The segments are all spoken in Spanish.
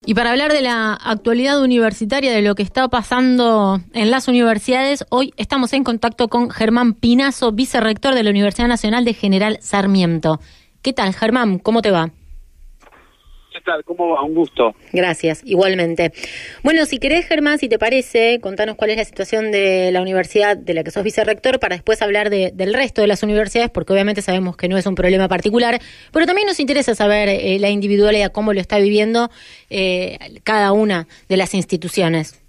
Y para hablar de la actualidad universitaria, de lo que está pasando en las universidades, hoy estamos en contacto con Germán Pinazo, vicerrector de la Universidad Nacional de General Sarmiento. ¿Qué tal, Germán? ¿Cómo te va? ¿Qué tal? ¿Cómo va? Un gusto. Gracias, igualmente. Bueno, si querés, Germán, si te parece, contanos cuál es la situación de la universidad de la que sos vicerrector para después hablar del resto de las universidades, porque obviamente sabemos que no es un problema particular, pero también nos interesa saber la individualidad, cómo lo está viviendo cada una de las instituciones.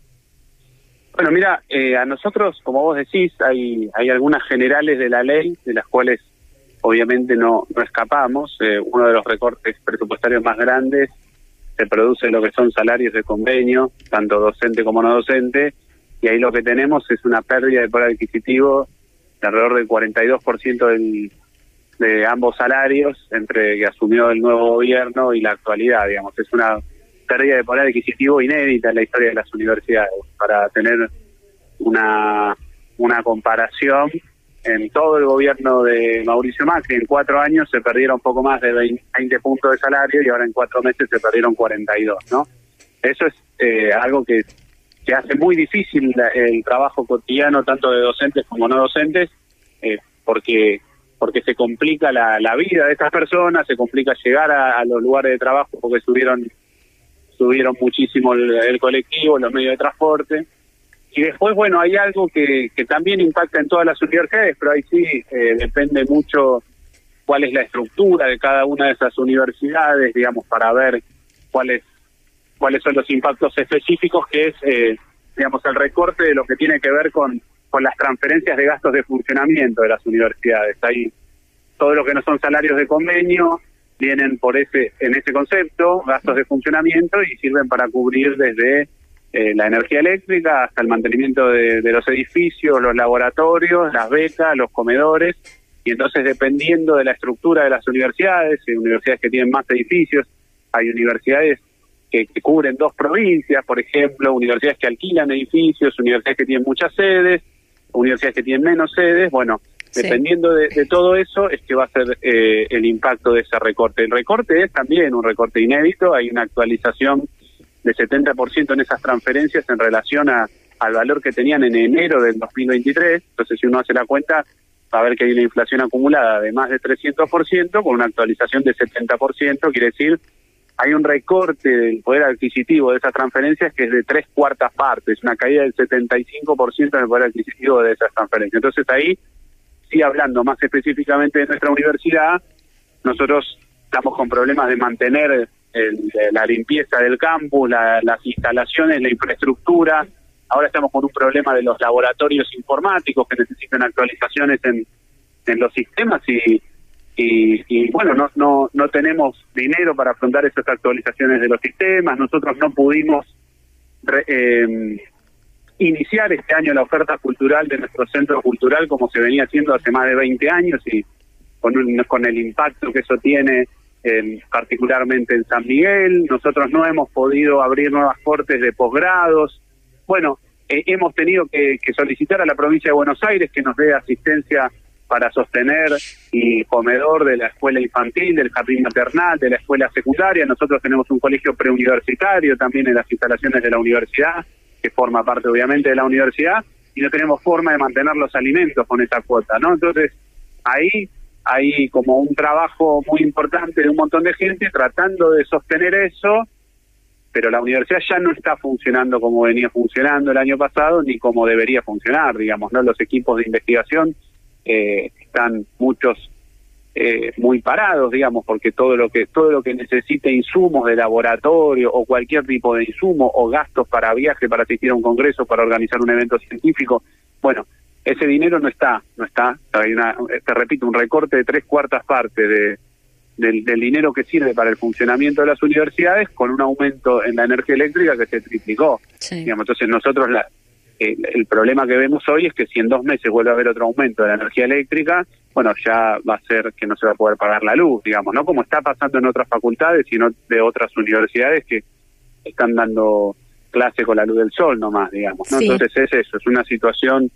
Bueno, mira, a nosotros, como vos decís, hay algunas generales de la ley, de las cuales obviamente no escapamos. Uno de los recortes presupuestarios más grandes se produce en lo que son salarios de convenio, tanto docente como no docente, y ahí lo que tenemos es una pérdida de poder adquisitivo de alrededor del 42% de ambos salarios, entre que asumió el nuevo gobierno y la actualidad, digamos. Es una pérdida de poder adquisitivo inédita en la historia de las universidades. Para tener una comparación, en todo el gobierno de Mauricio Macri, en 4 años se perdieron poco más de 20 puntos de salario y ahora en 4 meses se perdieron 42, ¿no? Eso es algo que hace muy difícil el trabajo cotidiano, tanto de docentes como no docentes, porque se complica la vida de estas personas, se complica llegar a los lugares de trabajo porque subieron muchísimo el colectivo, los medios de transporte. Y después, bueno, hay algo que también impacta en todas las universidades, pero ahí sí depende mucho cuál es la estructura de cada una de esas universidades, digamos, para ver cuáles son los impactos específicos, que es, digamos, el recorte de lo que tiene que ver con las transferencias de gastos de funcionamiento de las universidades. Ahí todo lo que no son salarios de convenio vienen en ese concepto, gastos de funcionamiento, y sirven para cubrir desde la energía eléctrica hasta el mantenimiento de los edificios, los laboratorios, las becas, los comedores. Y entonces, dependiendo de la estructura de las universidades, hay universidades que tienen más edificios, hay universidades que cubren 2 provincias, por ejemplo, universidades que alquilan edificios, universidades que tienen muchas sedes, universidades que tienen menos sedes. Bueno, sí, dependiendo de todo eso es que va a ser el impacto de ese recorte. El recorte es también un recorte inédito, hay una actualización de 70% en esas transferencias en relación al valor que tenían en enero del 2023. Entonces, si uno hace la cuenta, va a ver que hay una inflación acumulada de más de 300%, con una actualización de 70%, quiere decir, hay un recorte del poder adquisitivo de esas transferencias que es de 3/4 partes, una caída del 75% en el poder adquisitivo de esas transferencias. Entonces, ahí, sí, hablando más específicamente de nuestra universidad, nosotros estamos con problemas de mantener la limpieza del campus, las instalaciones, la infraestructura. Ahora estamos con un problema de los laboratorios informáticos que necesitan actualizaciones en los sistemas y bueno, no tenemos dinero para afrontar esas actualizaciones de los sistemas. Nosotros no pudimos iniciar este año la oferta cultural de nuestro centro cultural como se venía haciendo hace más de 20 años y con el impacto que eso tiene particularmente en San Miguel. Nosotros no hemos podido abrir nuevas cortes de posgrados. Bueno, hemos tenido que solicitar a la provincia de Buenos Aires que nos dé asistencia para sostener y comedor de la escuela infantil, del jardín maternal, de la escuela secundaria. Nosotros tenemos un colegio preuniversitario también en las instalaciones de la universidad, que forma parte obviamente de la universidad, y no tenemos forma de mantener los alimentos con esa cuota, ¿no? Entonces, ahí hay como un trabajo muy importante de un montón de gente tratando de sostener eso, pero la universidad ya no está funcionando como venía funcionando el año pasado, ni como debería funcionar, digamos, ¿no? Los equipos de investigación están muchos muy parados, digamos, porque todo lo que necesite insumos de laboratorio o cualquier tipo de insumo o gastos para viaje, para asistir a un congreso, para organizar un evento científico, bueno, ese dinero no está. Hay te repito, un recorte de 3/4 partes del dinero que sirve para el funcionamiento de las universidades, con un aumento en la energía eléctrica que se triplicó. Sí. Digamos, entonces nosotros el problema que vemos hoy es que si en 2 meses vuelve a haber otro aumento de la energía eléctrica, bueno, ya va a ser que no se va a poder pagar la luz, digamos, no como está pasando en otras facultades, sino de otras universidades que están dando clase con la luz del sol nomás, digamos, ¿no? Sí. Entonces es eso, es una situación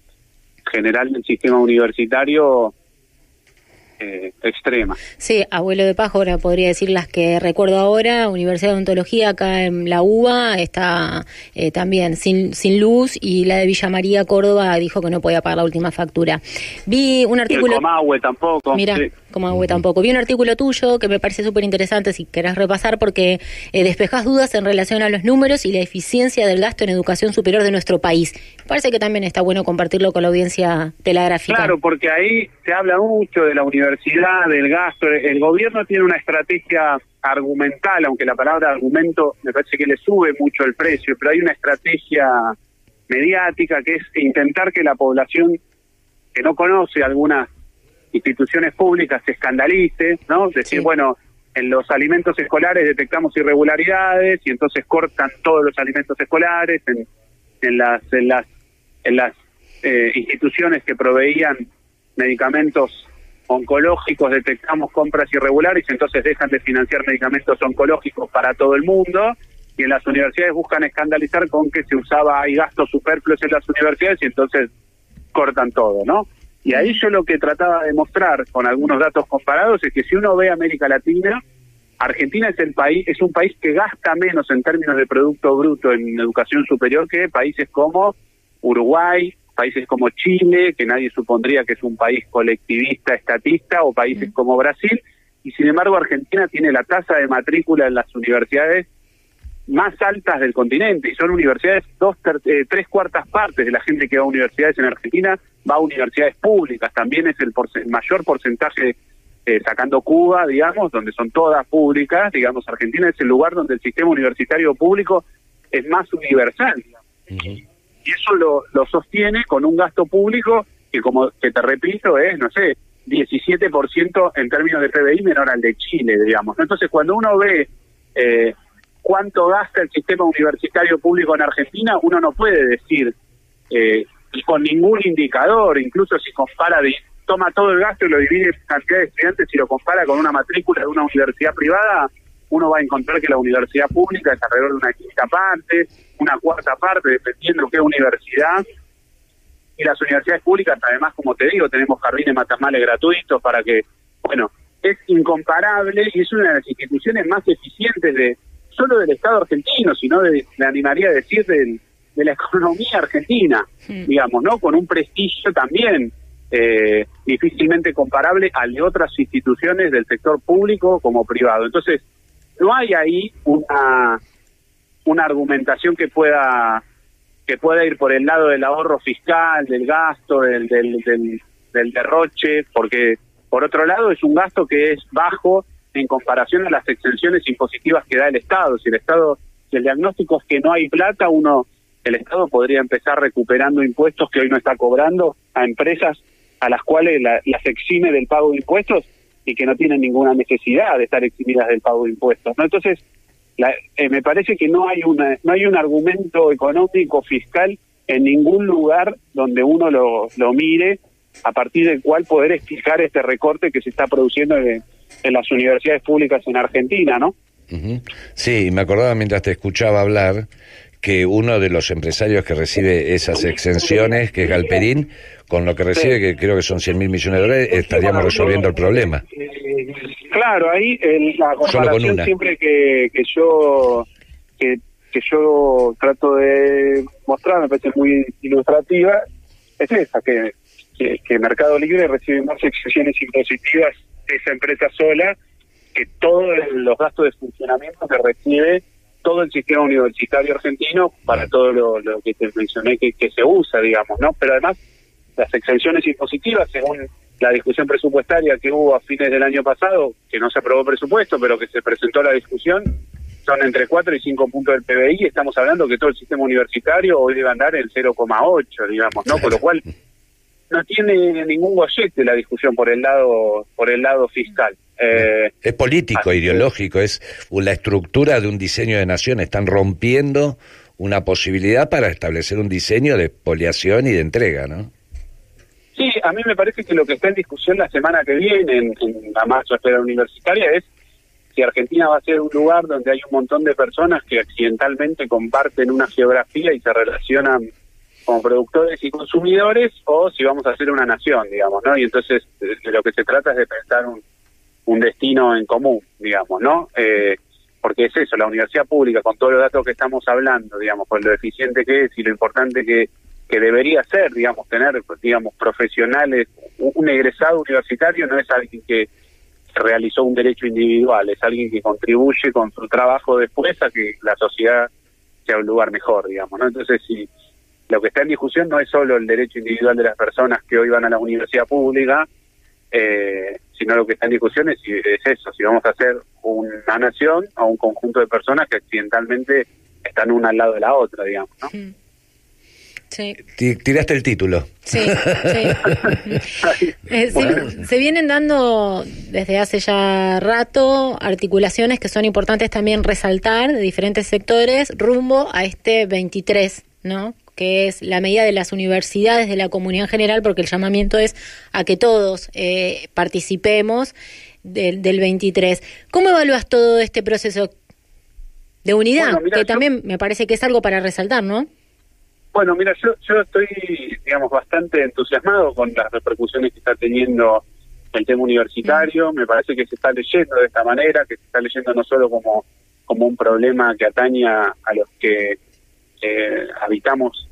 general del sistema universitario extrema. Sí, abuelo de pájaro, podría decir las que recuerdo ahora. Universidad de Odontología acá en la UBA está también sin luz, y la de Villa María, Córdoba, dijo que no podía pagar la última factura. Vi un artículo... Y el Comahue tampoco. Mira, sí. Comahue tampoco. Vi un artículo tuyo que me parece súper interesante, si querés repasar, porque despejás dudas en relación a los números y la eficiencia del gasto en educación superior de nuestro país. Parece que también está bueno compartirlo con la audiencia telegráfica. Claro, porque ahí se habla mucho de la universidad, del gasto. El gobierno tiene una estrategia argumental, aunque la palabra argumento me parece que le sube mucho el precio, pero hay una estrategia mediática que es intentar que la población que no conoce algunas instituciones públicas se escandalice, ¿no? Decir, Sí. bueno, en los alimentos escolares detectamos irregularidades y entonces cortan todos los alimentos escolares, en las instituciones que proveían medicamentos oncológicos detectamos compras irregulares y entonces dejan de financiar medicamentos oncológicos para todo el mundo, y en las universidades buscan escandalizar con que se usaba, hay gastos superfluos en las universidades y entonces cortan todo, ¿no? Y ahí yo lo que trataba de mostrar con algunos datos comparados es que si uno ve América Latina, Argentina es un país que gasta menos en términos de Producto Bruto en educación superior que países como Uruguay, países como Chile, que nadie supondría que es un país colectivista, estatista, o países como Brasil, y sin embargo Argentina tiene la tasa de matrícula en las universidades más altas del continente, y son universidades, 3/4 partes de la gente que va a universidades en Argentina va a universidades públicas. También es el mayor porcentaje, sacando Cuba, digamos, donde son todas públicas. Digamos, Argentina es el lugar donde el sistema universitario público es más universal. Y eso lo sostiene con un gasto público que, como que te repito, es, no sé, 17% en términos de PBI menor al de Chile, digamos. Entonces, cuando uno ve cuánto gasta el sistema universitario público en Argentina, uno no puede decir con ningún indicador, incluso si compara, toma todo el gasto y lo divide en cantidad de estudiantes y lo compara con una matrícula de una universidad privada, uno va a encontrar que la universidad pública es alrededor de una 1/5 parte, una 1/4 parte, dependiendo de qué universidad. Y las universidades públicas, además, como te digo, tenemos jardines matamales gratuitos para que, bueno, es incomparable y es una de las instituciones más eficientes solo del Estado argentino, sino me animaría a decir de la economía argentina, digamos, ¿no? Con un prestigio también difícilmente comparable al de otras instituciones del sector público como privado. Entonces, no hay ahí una argumentación que pueda ir por el lado del ahorro fiscal, del gasto, del derroche, porque por otro lado es un gasto que es bajo en comparación a las exenciones impositivas que da el Estado. Si el diagnóstico es que no hay plata, el Estado podría empezar recuperando impuestos que hoy no está cobrando a empresas a las cuales las exime del pago de impuestos y que no tienen ninguna necesidad de estar eximidas del pago de impuestos, ¿no? Entonces, me parece que no hay un argumento económico fiscal en ningún lugar donde uno lo mire, a partir del cual poder explicar este recorte que se está produciendo en las universidades públicas en Argentina, ¿no? Sí, me acordaba mientras te escuchaba hablar que uno de los empresarios que recibe esas exenciones, que es Galperín, con lo que recibe, que creo que son 100.000 millones de dólares, estaríamos resolviendo el problema. Claro, ahí la comparación siempre que yo trato de mostrar, me parece muy ilustrativa, es esa, que Mercado Libre recibe más exenciones impositivas de esa empresa sola que todos los gastos de funcionamiento que recibe todo el sistema universitario argentino para todo lo que te mencioné que se usa, digamos, ¿no? Pero además, las exenciones impositivas, según la discusión presupuestaria que hubo a fines del año pasado, que no se aprobó presupuesto, pero que se presentó la discusión, son entre 4 y 5 puntos del PBI. Estamos hablando que todo el sistema universitario hoy debe andar en 0,8, digamos, ¿no? Con lo cual no tiene ningún gollete la discusión por el lado fiscal. Es político, ideológico, es la estructura de un diseño de nación. Están rompiendo una posibilidad para establecer un diseño de expoliación y de entrega, ¿no? Sí, a mí me parece que lo que está en discusión la semana que viene en la marcha federal universitaria es si Argentina va a ser un lugar donde hay un montón de personas que accidentalmente comparten una geografía y se relacionan como productores y consumidores, o si vamos a ser una nación, digamos, ¿no? Y entonces de lo que se trata es de pensar un destino en común, digamos, ¿no? Porque es eso, la universidad pública, con todos los datos que estamos hablando, digamos, con lo eficiente que es y lo importante que debería ser, digamos, tener, digamos, profesionales. Un egresado universitario no es alguien que realizó un derecho individual, es alguien que contribuye con su trabajo después a que la sociedad sea un lugar mejor, digamos, ¿no? Entonces, si lo que está en discusión no es solo el derecho individual de las personas que hoy van a la universidad pública, sino lo que está en discusión es eso, si vamos a hacer una nación o un conjunto de personas que accidentalmente están una al lado de la otra, digamos, ¿no? Sí. Tiraste el título. Sí, sí. Se vienen dando desde hace ya rato articulaciones que son importantes también resaltar de diferentes sectores rumbo a este 23, ¿no? Que es la medida de las universidades, de la comunidad en general, porque el llamamiento es a que todos participemos del 23. ¿Cómo evalúas todo este proceso de unidad? Bueno, mira, que también me parece que es algo para resaltar, ¿no? Bueno, mira, yo estoy, digamos, bastante entusiasmado con las repercusiones que está teniendo el tema universitario. Me parece que se está leyendo de esta manera, que se está leyendo no solo como un problema que atañe a los que habitamos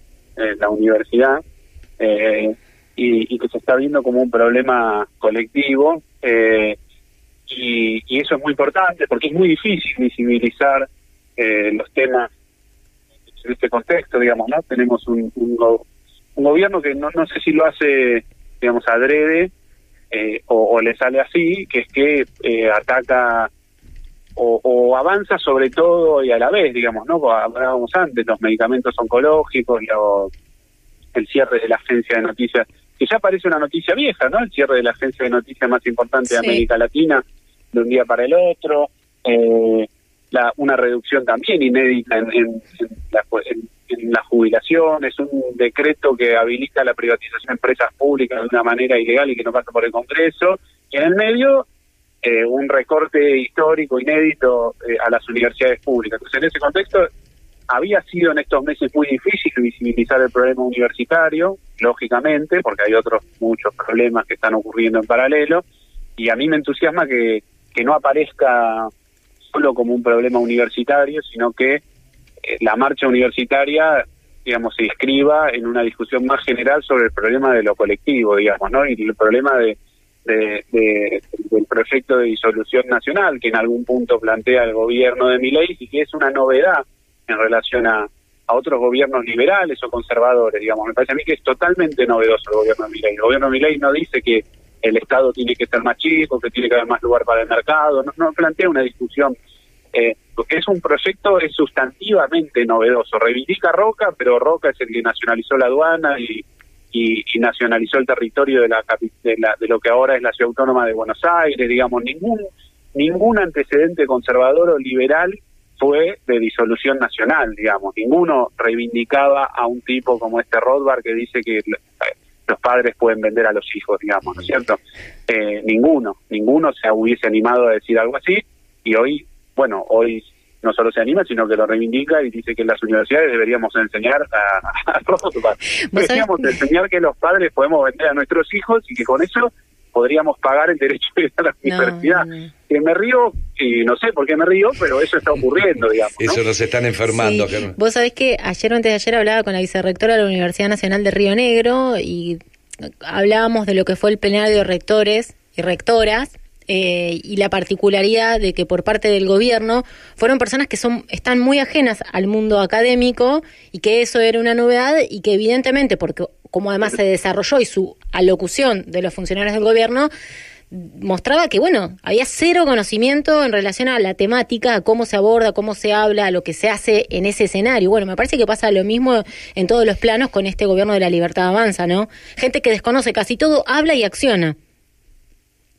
la universidad, y que se está viendo como un problema colectivo, y eso es muy importante porque es muy difícil visibilizar los temas en este contexto, digamos, ¿no? Tenemos un gobierno que no sé si lo hace, digamos, adrede, o le sale así, que es que ataca o avanza sobre todo y a la vez, digamos, ¿no? Como hablábamos antes, los medicamentos oncológicos, el cierre de la agencia de noticias, que ya parece una noticia vieja, ¿no? El cierre de la agencia de noticias más importante de América Latina de un día para el otro, una reducción también inédita en la jubilación, es un decreto que habilita la privatización de empresas públicas de una manera ilegal y que no pasa por el Congreso, y en el medio un recorte histórico inédito a las universidades públicas. Entonces, en ese contexto, había sido en estos meses muy difícil visibilizar el problema universitario, lógicamente, porque hay otros muchos problemas que están ocurriendo en paralelo, y a mí me entusiasma que no aparezca solo como un problema universitario, sino que la marcha universitaria, digamos, se inscriba en una discusión más general sobre el problema de lo colectivo, digamos, ¿no? Y el problema del proyecto de disolución nacional que en algún punto plantea el gobierno de Milei y que es una novedad en relación a otros gobiernos liberales o conservadores, digamos. Me parece a mí que es totalmente novedoso el gobierno de Milei. El gobierno de Milei no dice que el Estado tiene que ser más chico, que tiene que haber más lugar para el mercado, no plantea una discusión. Es un proyecto es sustantivamente novedoso. Reivindica Roca, pero Roca es el que nacionalizó la aduana y nacionalizó el territorio de lo que ahora es la ciudad autónoma de Buenos Aires, digamos. Ningún antecedente conservador o liberal fue de disolución nacional, digamos. Ninguno reivindicaba a un tipo como este Rothbard que dice que los padres pueden vender a los hijos, digamos, ¿no es cierto? Ninguno se hubiese animado a decir algo así, y hoy no solo se anima, sino que lo reivindica y dice que en las universidades deberíamos enseñar a Rothbard. Deberíamos enseñar que los padres podemos vender a nuestros hijos y que con eso podríamos pagar el derecho de ir a la universidad. Que me río, y no sé por qué me río, pero eso está ocurriendo, digamos, ¿no? Eso nos están enfermando. Sí. Vos sabés que ayer o antes de ayer hablaba con la vicerrectora de la Universidad Nacional de Río Negro y hablábamos de lo que fue el plenario de rectores y rectoras, y la particularidad de que por parte del gobierno fueron personas que están muy ajenas al mundo académico y que eso era una novedad y que evidentemente, porque como además se desarrolló y su alocución de los funcionarios del gobierno mostraba que, había cero conocimiento en relación a la temática, a cómo se aborda, cómo se habla, a lo que se hace en ese escenario. Bueno, me parece que pasa lo mismo en todos los planos con este gobierno de la Libertad Avanza, ¿no? Gente que desconoce casi todo, habla y acciona.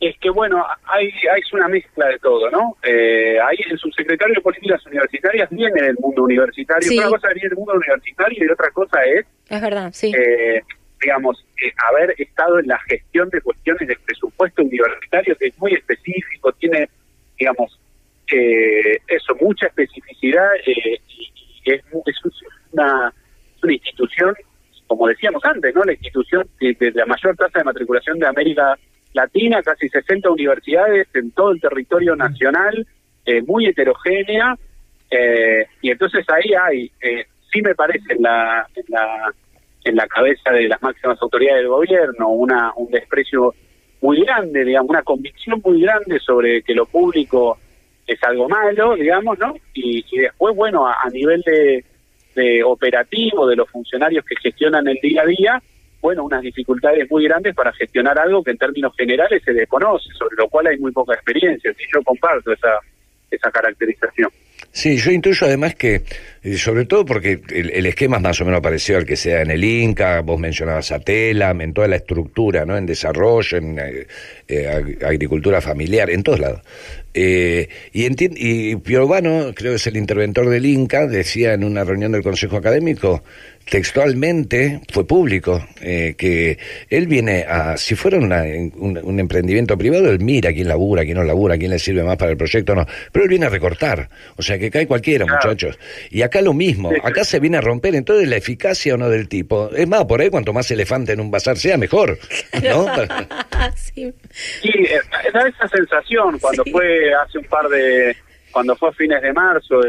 Es que, hay una mezcla de todo, ¿no? Hay el subsecretario de Políticas Universitarias viene del mundo universitario. Sí. Una cosa viene del mundo universitario y otra cosa es verdad, sí. Haber estado en la gestión de cuestiones de presupuesto universitario, que es muy específico, tiene, mucha especificidad, y es una institución, como decíamos antes, ¿no? La institución de la mayor tasa de matriculación de América Latina, casi 60 universidades en todo el territorio nacional, muy heterogénea, y entonces ahí hay, sí me parece en la cabeza de las máximas autoridades del gobierno un desprecio muy grande, digamos, una convicción muy grande sobre que lo público es algo malo, digamos, ¿no? Y después, bueno, a nivel de operativo de los funcionarios que gestionan el día a día, bueno, unas dificultades muy grandes para gestionar algo que en términos generales se desconoce, sobre lo cual hay muy poca experiencia, y yo comparto esa caracterización. Sí, yo intuyo además que, sobre todo porque el esquema es más o menos parecido al que sea en el Inca, vos mencionabas a Telam, en toda la estructura, ¿no? En desarrollo, en agricultura familiar, en todos lados. Y Piovano, creo que es el interventor del Inca, decía en una reunión del Consejo Académico, textualmente, fue público, que él viene si fuera un emprendimiento privado, él mira quién labura, quién no labura, quién le sirve más para el proyecto, no, pero él viene a recortar, o sea que cae cualquiera, claro, muchachos, y acá lo mismo, acá se viene a romper, entonces la eficacia o no del tipo, es más, por ahí cuanto más elefante en un bazar sea, mejor, ¿no? Sí, da esa sensación cuando fue cuando fue a fines de marzo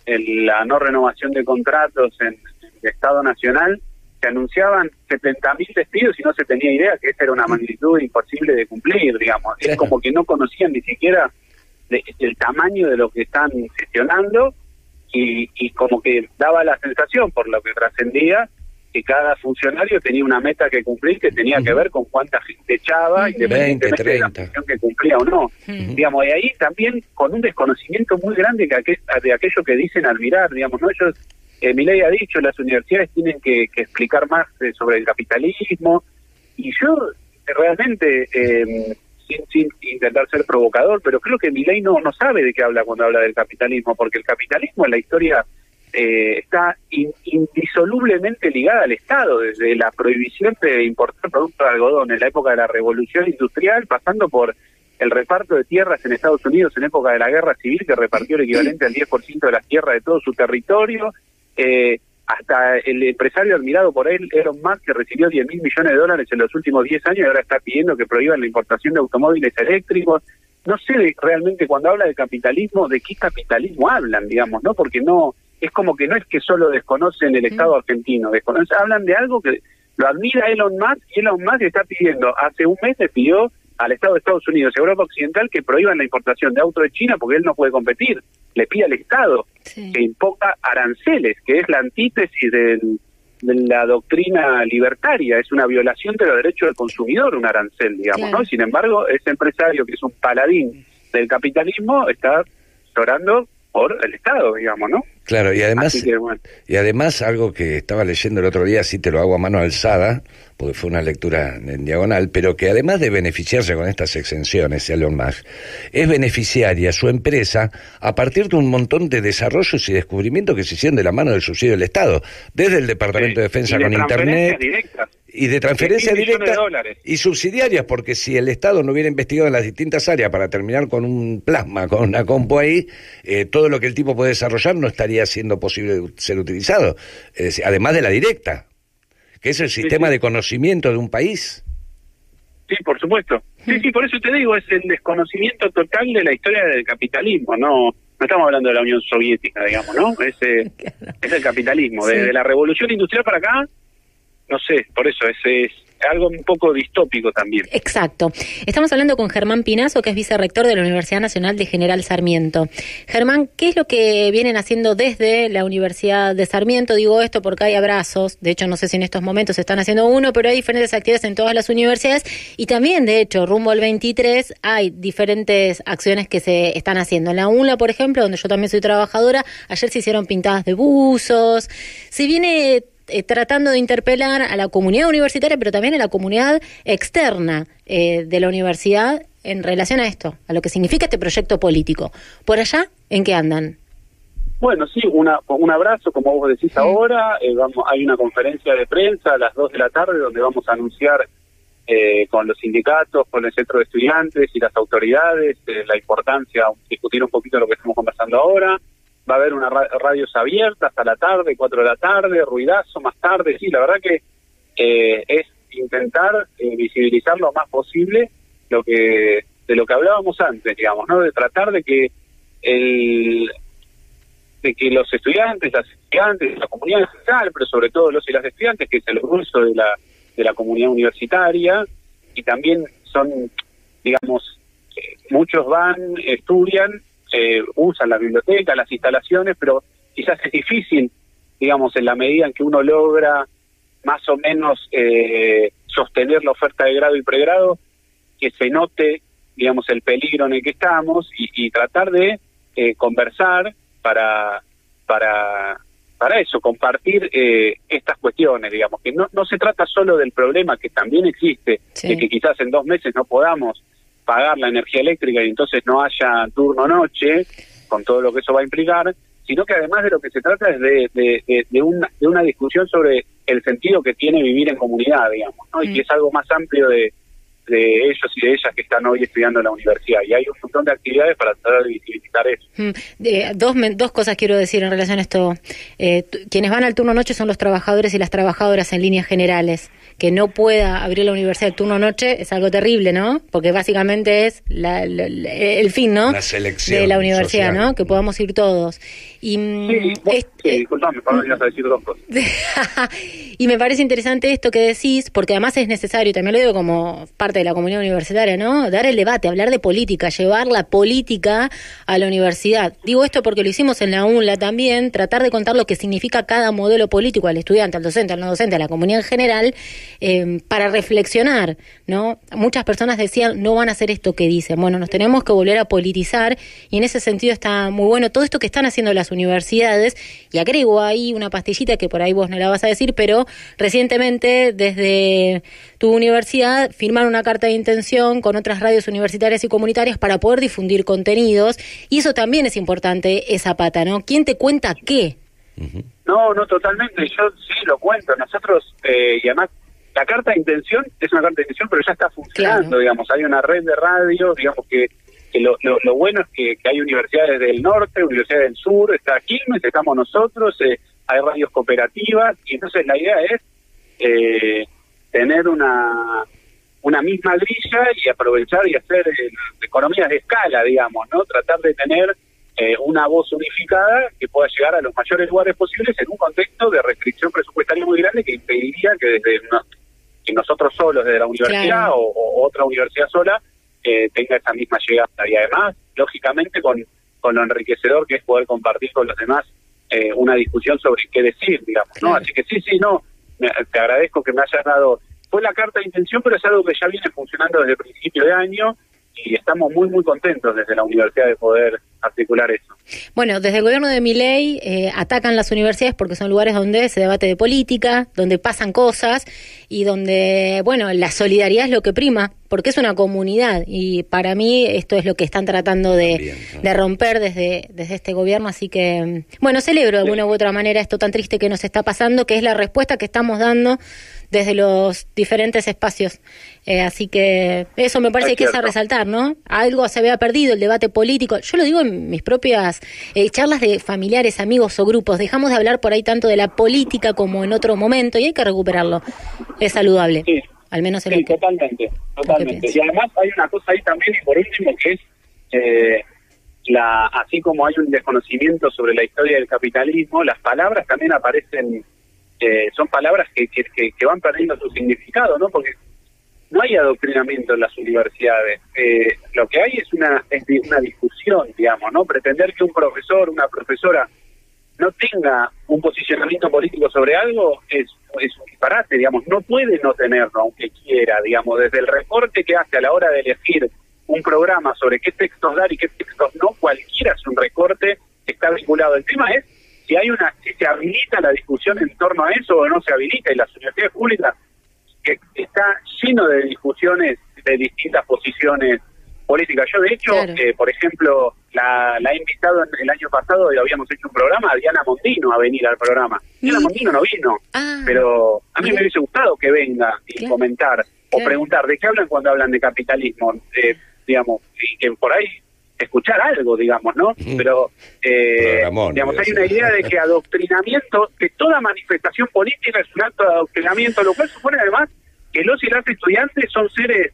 la no renovación de contratos en el Estado Nacional, se anunciaban 70.000 despidos y no se tenía idea que esa era una magnitud imposible de cumplir, digamos. Es como que no conocían ni siquiera el tamaño de lo que están gestionando y como que daba la sensación, por lo que trascendía, que cada funcionario tenía una meta que cumplir que tenía que ver con cuánta gente echaba, independientemente de la función que cumplía o no. Digamos, y ahí también con un desconocimiento muy grande de aquello que dicen admirar, digamos, ¿no? Ellos, Milei ha dicho, las universidades tienen que explicar más sobre el capitalismo, y yo realmente, sin intentar ser provocador, pero creo que Milei no sabe de qué habla cuando habla del capitalismo, porque el capitalismo en la historia está indisolublemente ligada al Estado, desde la prohibición de importar productos de algodón en la época de la Revolución Industrial, pasando por el reparto de tierras en Estados Unidos en época de la Guerra Civil, que repartió el equivalente al 10% de las tierras de todo su territorio, hasta el empresario admirado por él, Elon Musk, que recibió $10.000 millones en los últimos 10 años y ahora está pidiendo que prohíban la importación de automóviles eléctricos. No sé realmente cuando habla de capitalismo, de qué capitalismo hablan, digamos, ¿no? Porque no es como que no es que solo desconocen el Estado argentino, hablan de algo que lo admira Elon Musk, y Elon Musk está pidiendo, hace un mes le pidió al Estado de Estados Unidos y Europa Occidental que prohíban la importación de autos de China porque él no puede competir. Le pide al Estado que imponga aranceles, que es la antítesis de la doctrina libertaria, es una violación de los derechos del consumidor, un arancel, digamos, ¿no? Sin embargo, ese empresario que es un paladín del capitalismo está llorando por el Estado, digamos, ¿no? Claro, y además algo que estaba leyendo el otro día, sí te lo hago a mano alzada, porque fue una lectura en diagonal, pero que además de beneficiarse con estas exenciones, Elon Musk, es beneficiaria su empresa a partir de un montón de desarrollos y descubrimientos que se hicieron de la mano del subsidio del Estado, desde el Departamento de Defensa con Internet, y de transferencia directa y subsidiarias, porque si el Estado no hubiera investigado en las distintas áreas para terminar con un plasma, con una compu ahí, todo lo que el tipo puede desarrollar no estaría siendo posible ser utilizado, además de la directa, que es el sistema de conocimiento de un país. Sí, por supuesto. Sí, por eso te digo, es el desconocimiento total de la historia del capitalismo, no estamos hablando de la Unión Soviética, digamos, ¿no? Es el capitalismo, desde la Revolución Industrial para acá. No sé, por eso es algo un poco distópico también. Exacto. Estamos hablando con Germán Pinazo, que es vicerrector de la Universidad Nacional de General Sarmiento. Germán, ¿qué es lo que vienen haciendo desde la Universidad de Sarmiento? Digo esto porque hay abrazos, de hecho no sé si en estos momentos se están haciendo uno, pero hay diferentes actividades en todas las universidades y también, de hecho, rumbo al 23 hay diferentes acciones que se están haciendo. En la UNLA, por ejemplo, donde yo también soy trabajadora, ayer se hicieron pintadas de buzos, se viene tratando de interpelar a la comunidad universitaria, pero también a la comunidad externa de la universidad en relación a esto, a lo que significa este proyecto político. ¿Por allá en qué andan? Bueno, sí, un abrazo, como vos decís ahora. Hay una conferencia de prensa a las 2 de la tarde donde vamos a anunciar con los sindicatos, con el centro de estudiantes y las autoridades la importancia, discutir un poquito lo que estamos conversando ahora. va a haber una radios abiertas hasta la tarde, 4 de la tarde, ruidazo más tarde. Sí, la verdad que es intentar visibilizar lo más posible de lo que hablábamos antes, digamos, ¿no? De tratar de que los estudiantes, las estudiantes, la comunidad en general, pero sobre todo los y las estudiantes, que es el grueso de la comunidad universitaria, y también son, digamos, muchos van, estudian, usan la biblioteca, las instalaciones, pero quizás es difícil, digamos, en la medida en que uno logra más o menos sostener la oferta de grado y pregrado, que se note, digamos, el peligro en el que estamos y tratar de conversar para eso, compartir estas cuestiones, digamos, que no se trata solo del problema que también existe, sí, de que quizás en 2 meses no podamos pagar la energía eléctrica y entonces no haya turno-noche, con todo lo que eso va a implicar, sino que además de lo que se trata es de una discusión sobre el sentido que tiene vivir en comunidad, digamos, ¿no? Y que es algo más amplio de ellos y de ellas que están hoy estudiando en la universidad, y hay un montón de actividades para tratar de visibilizar eso. Dos cosas quiero decir en relación a esto. Quienes van al turno noche son los trabajadores y las trabajadoras en líneas generales. Que no pueda abrir la universidad el turno noche es algo terrible, ¿no? Porque básicamente es el fin, ¿no? La selección de la universidad, social, ¿no? Que podamos ir todos. Y, disculpame, perdón, ibas a decir 2 cosas. Y me parece interesante esto que decís, porque además es necesario, también lo digo como parte de la comunidad universitaria, ¿no? Dar el debate, hablar de política, llevar la política a la universidad. Digo esto porque lo hicimos en la UNLA también, tratar de contar lo que significa cada modelo político al estudiante, al docente, al no docente, a la comunidad en general, para reflexionar, ¿no? Muchas personas decían, no van a hacer esto que dicen. Bueno, nos tenemos que volver a politizar, y en ese sentido está muy bueno todo esto que están haciendo las universidades, y agrego ahí una pastillita que por ahí vos no la vas a decir, pero recientemente desde tu universidad firmaron una carta de intención con otras radios universitarias y comunitarias para poder difundir contenidos, y eso también es importante, esa pata, ¿no? ¿Quién te cuenta qué? No, totalmente, yo sí lo cuento. Nosotros, y además, la carta de intención es una carta de intención, pero ya está funcionando, claro. Digamos, hay una red de radio, digamos que lo bueno es que hay universidades del norte, universidades del sur, está Quilmes, estamos nosotros, hay radios cooperativas, y entonces la idea es tener una misma grilla y aprovechar y hacer economías de escala, digamos, ¿no? Tratar de tener una voz unificada que pueda llegar a los mayores lugares posibles en un contexto de restricción presupuestaria muy grande que impediría que que nosotros solos desde la universidad, claro, o otra universidad sola tenga esa misma llegada. Y además, lógicamente, con lo enriquecedor que es poder compartir con los demás una discusión sobre qué decir, digamos, ¿no? Claro. Así que sí, te agradezco que me hayas dado... Fue la carta de intención, pero es algo que ya viene funcionando desde el principio de año, y estamos muy, muy contentos desde la universidad de poder articular eso. Bueno, desde el gobierno de Milei atacan las universidades porque son lugares donde se debate de política, donde pasan cosas y donde, bueno, la solidaridad es lo que prima, porque es una comunidad, y para mí esto es lo que están tratando de romper desde este gobierno, así que, bueno, celebro de alguna u otra manera esto tan triste que nos está pasando, que es la respuesta que estamos dando desde los diferentes espacios. Así que eso me parece que es a resaltar, ¿no? Algo se había perdido, el debate político. Yo lo digo en mis propias charlas de familiares, amigos o grupos. Dejamos de hablar por ahí tanto de la política como en otro momento, y hay que recuperarlo. Es saludable. Sí. Al menos en sí, totalmente. Y además hay una cosa ahí también, y por último, que es así como hay un desconocimiento sobre la historia del capitalismo, las palabras también aparecen, son palabras que van perdiendo su significado, ¿no? Porque no hay adoctrinamiento en las universidades. Lo que hay es una discusión, digamos, ¿no? Pretender que un profesor, una profesora no tenga un posicionamiento político sobre algo es un disparate, digamos, no puede no tenerlo, aunque quiera, digamos, desde el recorte que hace a la hora de elegir un programa sobre qué textos dar y qué textos no, cualquiera es un recorte que está vinculado. El tema es si se habilita la discusión en torno a eso o no se habilita, y las universidades públicas, que está lleno de discusiones de distintas posiciones políticas. Yo, de hecho, claro, por ejemplo, la he invitado el año pasado, y habíamos hecho un programa, a Diana Mondino a venir al programa. Diana Mondino no vino, pero a mí me hubiese gustado que venga y comentar, o preguntar, ¿de qué hablan cuando hablan de capitalismo? Digamos, y que por ahí escuchar algo, digamos, ¿no? Pero, digamos, hay una idea de que adoctrinamiento, que toda manifestación política es un acto de adoctrinamiento, lo cual supone además que los y las estudiantes son seres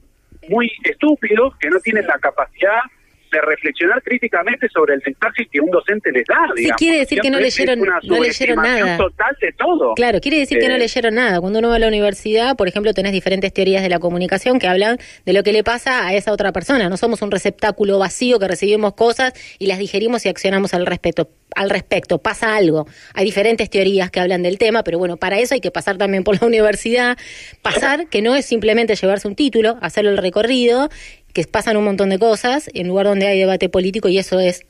muy estúpidos, que no tienen la capacidad de reflexionar críticamente sobre el mensaje que un docente les da, digamos. Sí, quiere decir que no leyeron nada. Total de todo. Claro, quiere decir que no leyeron nada. Cuando uno va a la universidad, por ejemplo, tenés diferentes teorías de la comunicación que hablan de lo que le pasa a esa otra persona. No somos un receptáculo vacío que recibimos cosas y las digerimos y accionamos al respecto. Pasa algo. Hay diferentes teorías que hablan del tema, pero bueno, para eso hay que pasar también por la universidad. Pasar, que no es simplemente llevarse un título, hacer el recorrido, que pasan un montón de cosas en lugar donde hay debate político, y eso es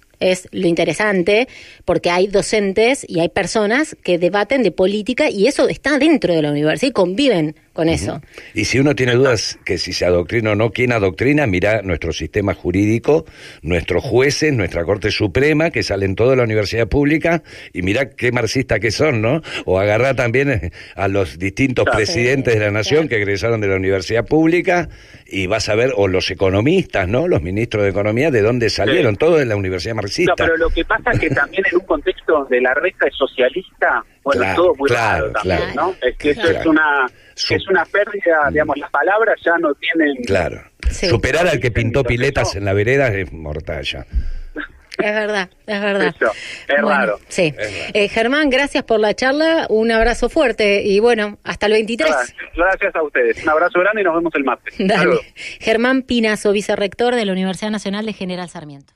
lo interesante, porque hay docentes y hay personas que debaten de política y eso está dentro de la universidad y conviven con eso. Y si uno tiene dudas que si se adoctrina o no, ¿quién adoctrina? Mirá nuestro sistema jurídico, nuestros jueces, nuestra Corte Suprema, que salen todos de la universidad pública, y mirá qué marxistas que son, ¿no? O agarrá también a los distintos presidentes de la nación que egresaron de la universidad pública, y vas a ver, o los economistas, ¿no? Los ministros de Economía, ¿de dónde salieron? Todos de la universidad marxista. No, pero lo que pasa es que también en un contexto donde la reta es socialista, bueno, todo muy raro también, ¿no? Es que eso es una pérdida, digamos, las palabras ya no tienen... Claro. Sí. Superar al que pintó piletas en la vereda es mortal ya. Es verdad. Eso, es raro. Sí. Germán, gracias por la charla, un abrazo fuerte y bueno, hasta el 23. Gracias a ustedes, un abrazo grande y nos vemos el martes. Dale. Germán Pinazo, vicerrector de la Universidad Nacional de General Sarmiento.